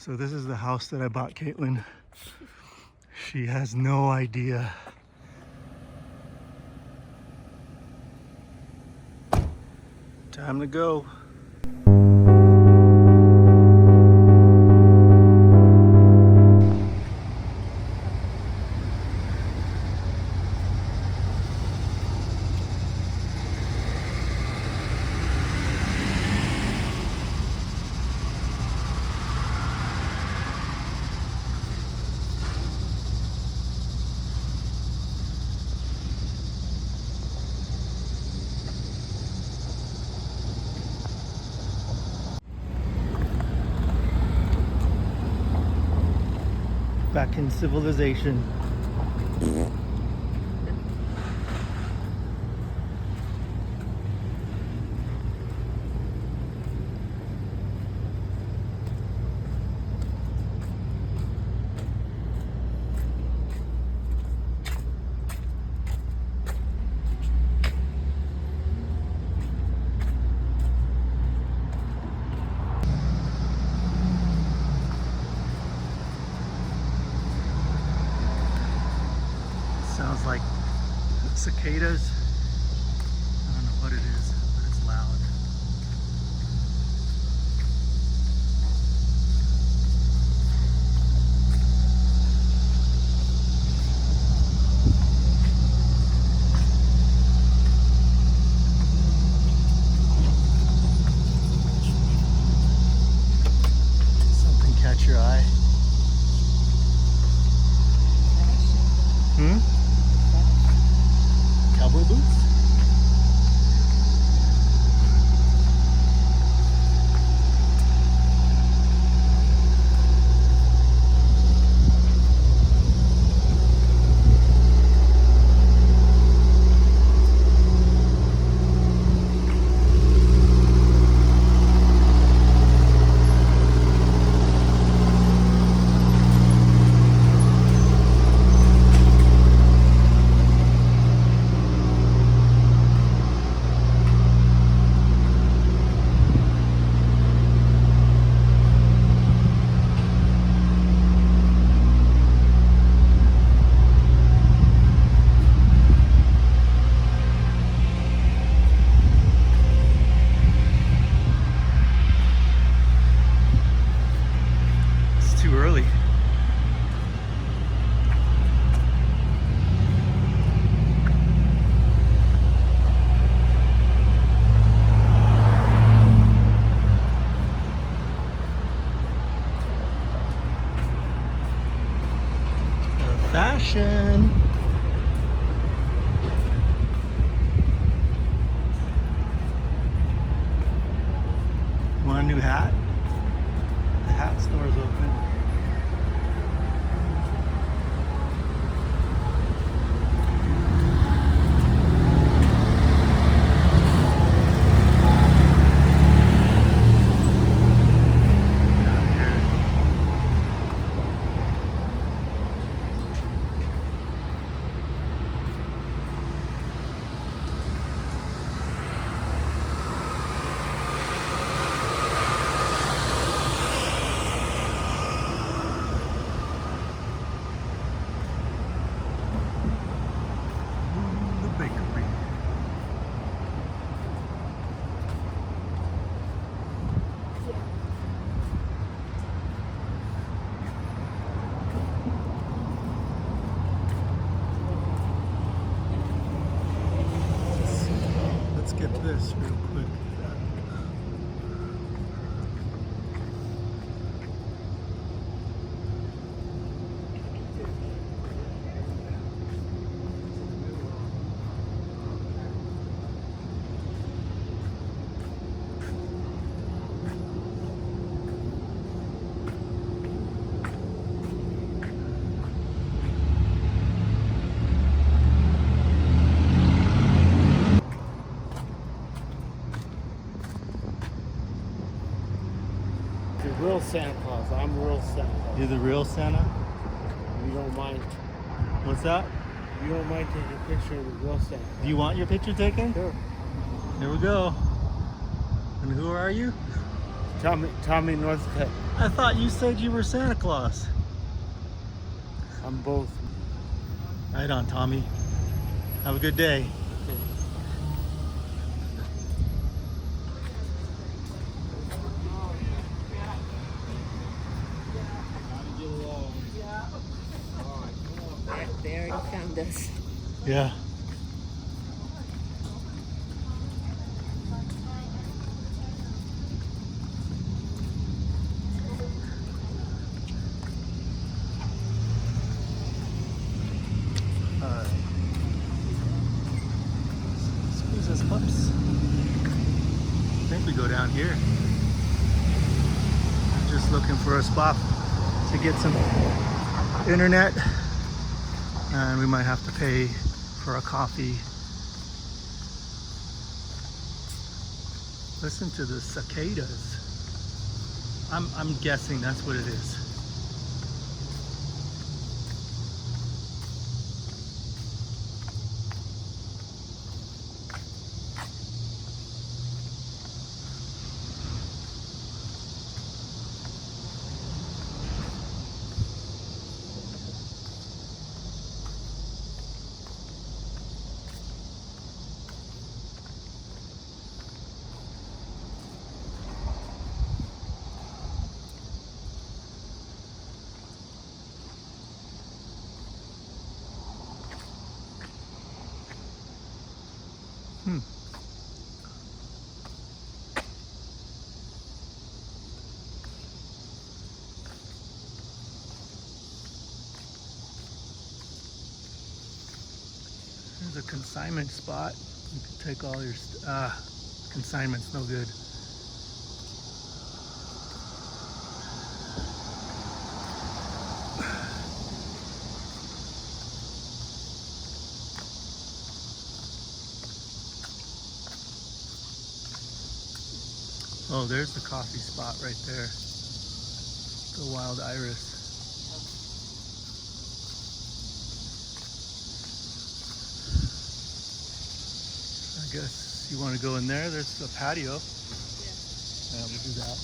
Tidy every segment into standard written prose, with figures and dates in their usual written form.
So this is the house that I bought Caitlin. She has no idea. Time to go. Back in civilization. Sounds like cicadas. I don't know what it is, but it's loud. Something catch your eye? Cowboy boots? Too early. Fashion. Want a new hat? The hat store is open. Get this real quick. Real Santa Claus. I'm real Santa Claus. You're the real Santa? You don't mind. What's that? You don't mind taking a picture of the real Santa Claus. Do you want your picture taken? Sure. Here we go. And who are you? Tommy Northcutt. I thought you said you were Santa Claus. I'm both. Right on, Tommy. Have a good day. They already found us. Yeah. Alright. Squeeze those pups. I think we go down here. I'm just looking for a spot to get some internet. And we might have to pay for a coffee. Listen to the cicadas. I'm guessing that's what it is. There's a consignment spot. You can take all your consignment's no good. Oh, there's the coffee spot right there. The Wild Iris. I guess you want to go in there. There's a patio. Yeah, we'll do that.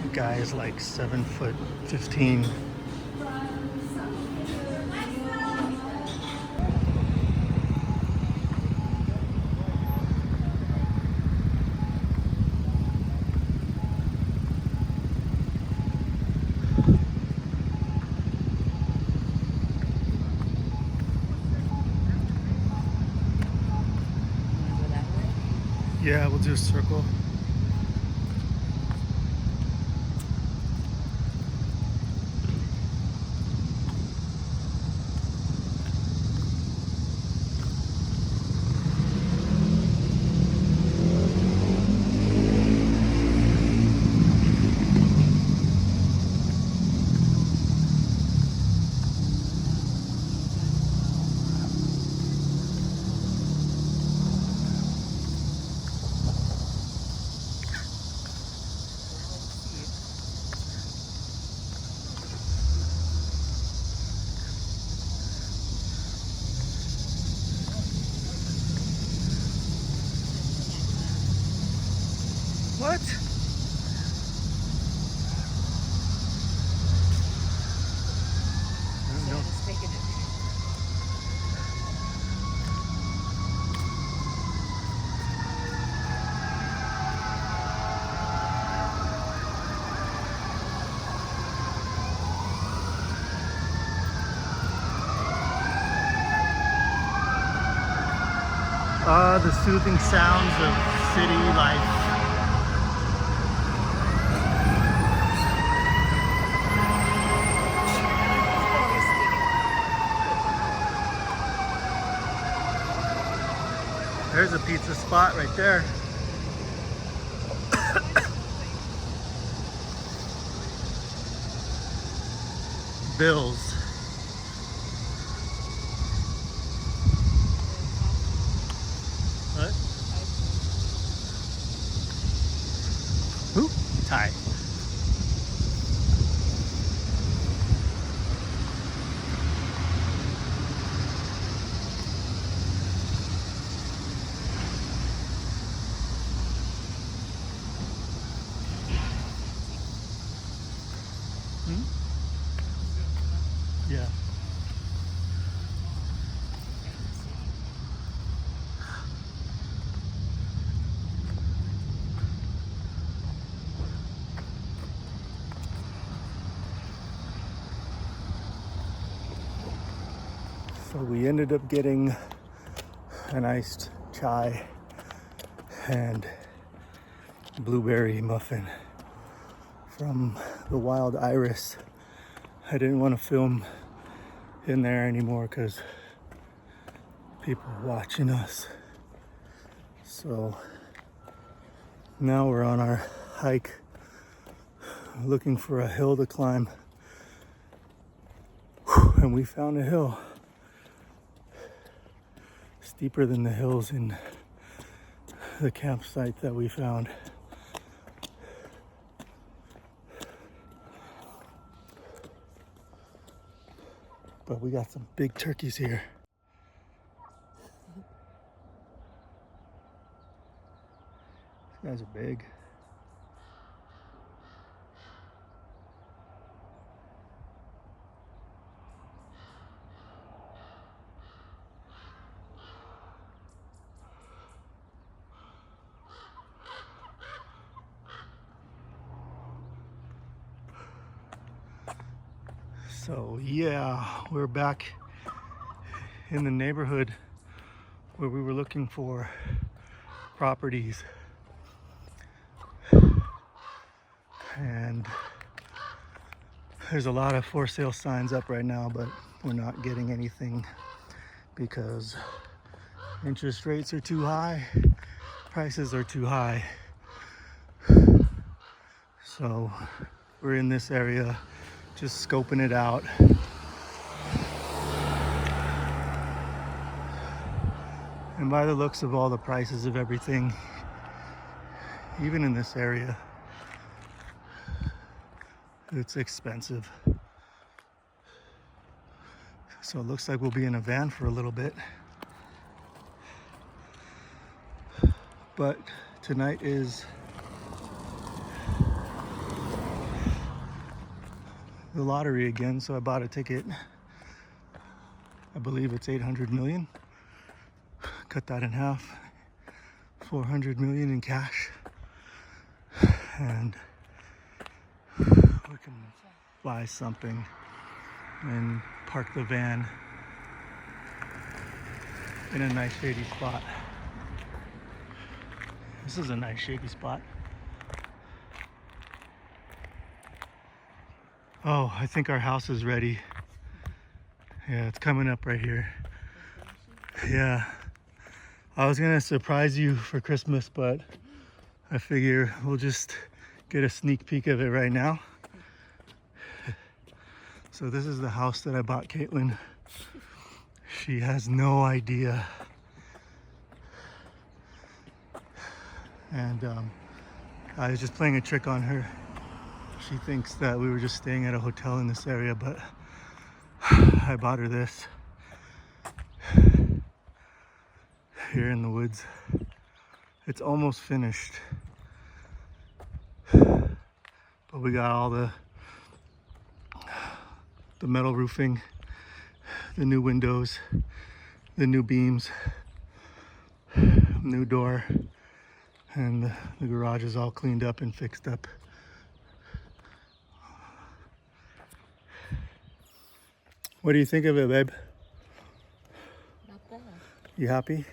The guy is like 7'15". Yeah, we'll do a circle. What? So just taking it. The soothing sounds of city life. There's a pizza spot right there. Bill's. Hi. Yeah. So we ended up getting an iced chai and blueberry muffin from the Wild Iris. I didn't want to film in there anymore because people are watching us. So now we're on our hike looking for a hill to climb. And we found a hill steeper than the hills in the campsite that we found. But we got some big turkeys here. These guys are big. So yeah, we're back in the neighborhood where we were looking for properties. And there's a lot of for sale signs up right now, but we're not getting anything because interest rates are too high, prices are too high. So we're in this area just scoping it out. And by the looks of all the prices of everything, even in this area, it's expensive. So it looks like we'll be in a van for a little bit. But tonight is the lottery again, so I bought a ticket. I believe it's 800 million. Cut that in half. 400 million in cash. And we can buy something and park the van in a nice shady spot. This is a nice shady spot. Oh, I think our house is ready. Yeah, it's coming up right here. Yeah. I was gonna surprise you for Christmas, but I figure we'll just get a sneak peek of it right now. So this is the house that I bought Caitlin. She has no idea. And I was just playing a trick on her. She thinks that we were just staying at a hotel in this area, but I bought her this here in the woods. It's almost finished, but we got all the metal roofing, the new windows, the new beams, new door, and the garage is all cleaned up and fixed up. What do you think of it, babe? Not bad. You happy?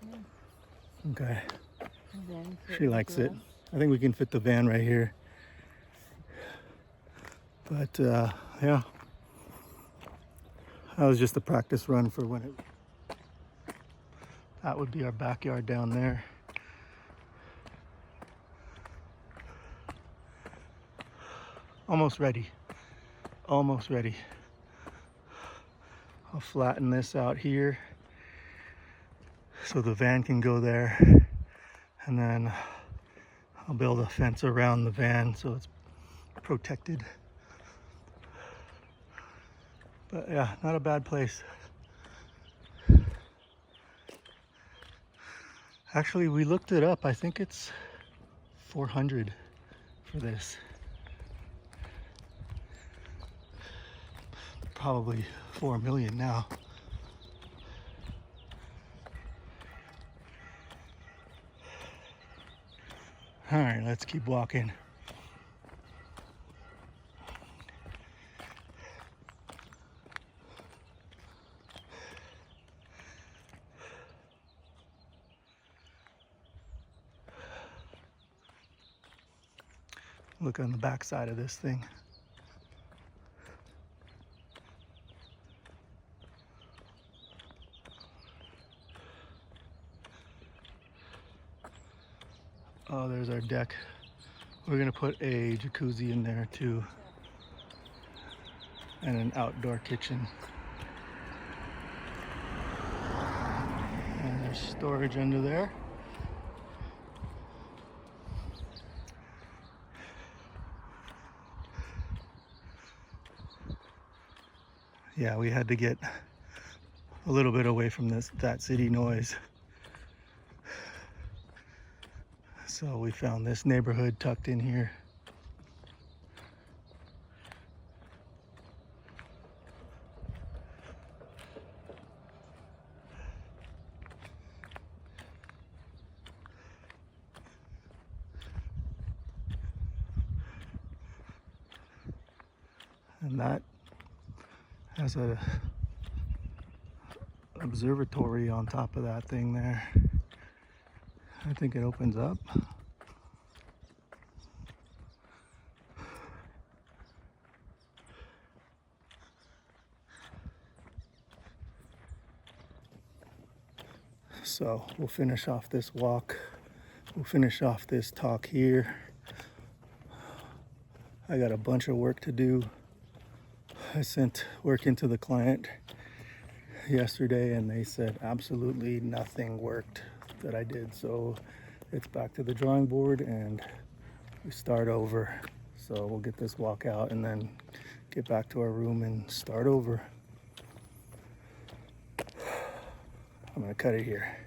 Yeah. Okay. And then She likes it. I think we can fit the van right here. But yeah, that was just a practice run for when it. That would be our backyard down there. Almost ready. Almost ready. I'll flatten this out here so the van can go there, and then I'll build a fence around the van so it's protected. But yeah, not a bad place. Actually, we looked it up. I think it's 400 for this. Probably 4 million now. All right, let's keep walking. Look on the back side of this thing. Oh, there's our deck. We're gonna put a jacuzzi in there too, and an outdoor kitchen. And there's storage under there. Yeah, we had to get a little bit away from that city noise. So we found this neighborhood tucked in here. And that has a observatory on top of that thing there. I think it opens up. So we'll finish off this walk. We'll finish off this talk here. I got a bunch of work to do. I sent work into the client yesterday and they said absolutely nothing worked that I did. So it's back to the drawing board and we start over. So we'll get this walk out and then get back to our room and start over. I'm gonna cut it here.